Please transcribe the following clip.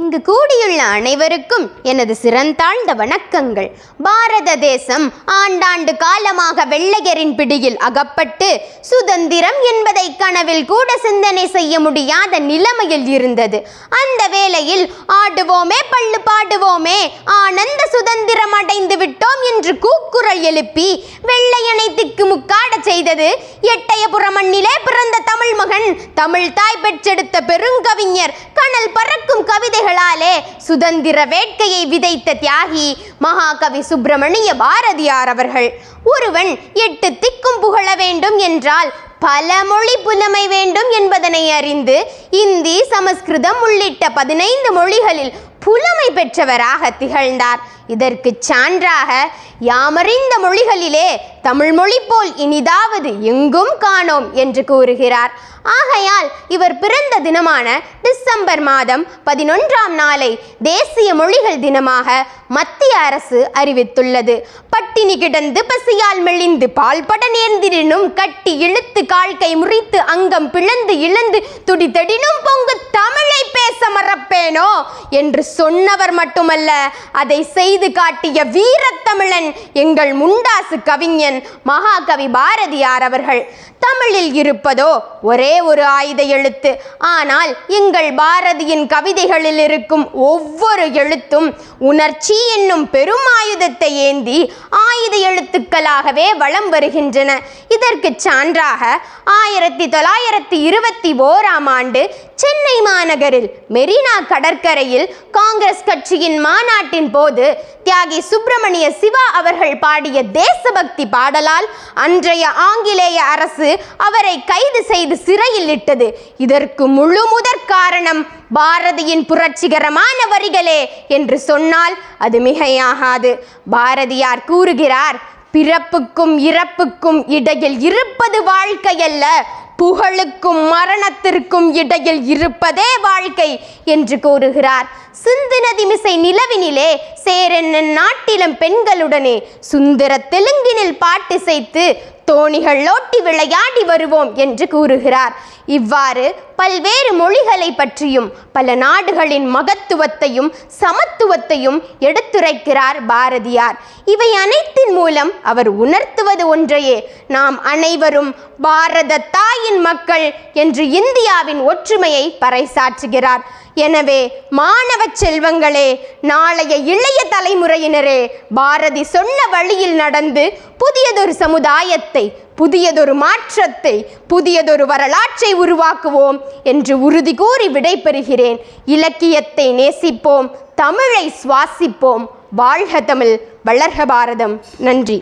இங்கு கூடியுள்ள அனைவருக்கும் எனது சிறந்தாழ்ந்த வணக்கங்கள். பாரத தேசம் ஆண்டாண்டு காலமாக வெள்ளையரின் பிடியில் அகப்பட்டு சுதந்திரம் என்பதை கனவில் கூட சிந்தனை செய்ய முடியாத நிலைமையில் இருந்தது. அந்த வேளையில் ஆடுவோமே பள்ளு பாடுவோமே, ஆனந்த சுதந்திரம் அடைந்து விட்டோம் என்று கூக்குரல் எழுப்பி வெள்ளையனை திக்குமுக்காட செய்தது எட்டயபுர மண்ணிலே பிறந்த தமிழ் மகன், தமிழ் தாய் பெற்றெடுத்த பெருங்கவிஞர், கனல் பறக்கும் கவிதைகளாலே சுதந்திர வேட்கையை விதைத்த தியாகி மகாகவி சுப்பிரமணிய பாரதியார் அவர்கள். ஒருவன் 8 திக்கும் புகழ வேண்டும் என்றால் பல மொழி புலமை வேண்டும் என்பதனை அறிந்து இந்தி, சமஸ்கிருதம் உள்ளிட்ட 15 மொழிகளில் புலமை பெற்றவராக திகழ்ந்தார். இதற்கு சான்றாக யாமறிந்த மொழிகளிலே தமிழ் மொழி போல் இனிதாவது எங்கும் காணோம் என்று கூறுகிறார். ஆகையால் இவர் பிறந்த தினமான டிசம்பர் மாதம் 11ஆம் நாளை தேசிய மொழிகள் தினமாக மத்திய அரசு அறிவித்துள்ளது. பட்டினி கிடந்து பசியால் மெலிந்து பால்பட நேர்ந்திடினும் கட்டி இழுத்து கால்கை முறித்து அங்கம் பிளந்து இழந்து துடித்தடினும் பொங்கு தமிழை பேச மறப்பேனோ என்று சொன்னவர் மட்டுமல்ல, அதை செய்து காட்டிய வீரத்தமிழன் எங்கள் முண்டாசு கவிஞன் மகாகவி பாரதியார் அவர்கள். தமிழில் இருப்பதோ ஒரே ஒரு ஆயுத எழுத்து. ஆனால் எங்கள் பாரதியின் கவிதைகளில் இருக்கும் ஒவ்வொரு எழுத்தும் உணர்ச்சி என்னும் பெரும் ஆயுதத்தை ஏந்தி ஆயுத எழுத்துக்களாகவே வலம் வருகின்றன. இதற்கு சான்றாக 1921ஆம் ஆண்டு சென்னை மாநகரில் மெரினா கடற்கரையில் காங்கிரஸ் கட்சியின் மாநாட்டின் போது தியாகி சுப்பிரமணிய சிவா அவர்கள் பாடிய தேசபக்தி பாடலால் அன்றைய ஆங்கிலேய அரசு அவரை கைது செய்து சிறையில் இட்டது. இதற்கு முழு முதற் காரணம் பாரதியின் புரட்சிகரமான வரிகளே என்று சொன்னால் அது மிகையாகாது. பாரதியார் கூறுகிறார், பிறப்புக்கும் இறப்புக்கும் இடையில் இருப்பது வாழ்க்கையல்ல, புகழுக்கும் மரணத்திற்கும் இடையில் இருப்பதே வாழ்க்கை என்று கூறுகிறார். சிந்து நதி மிசை நிலவினிலே சேரன் நாட்டிலம் பெண்களுடனே சுந்தர தெலுங்கினில் பாட்டு செய்து தோணிகள் ஓட்டி விளையாடி வருவோம் என்று கூறுகிறார். இவ்வாறு பல்வேறு மொழிகளை பற்றியும் பல நாடுகளின் மகத்துவத்தையும் சமத்துவத்தையும் எடுத்துரைக்கிறார் பாரதியார். இவை அனைத்தின் மூலம் அவர் உணர்த்துவது ஒன்றையே, நாம் அனைவரும் பாரத தாயின் மக்கள் என்று இந்தியாவின் ஒற்றுமையை பறைசாற்றுகிறார். எனவே மாணவ செல்வங்களே, நாளைய இளைய தலைமுறையினரே, பாரதி சொன்ன வழியில் நடந்து புதியதொரு சமுதாயத்தை, புதியதொரு மாற்றத்தை, புதியதொரு வரலாற்றை உருவாக்குவோம் என்று உறுதி கூறி விடைபெறுகிறேன். இலக்கியத்தை நேசிப்போம், தமிழை சுவாசிப்போம். வாழ்க தமிழ், வளர்க பாரதம். நன்றி.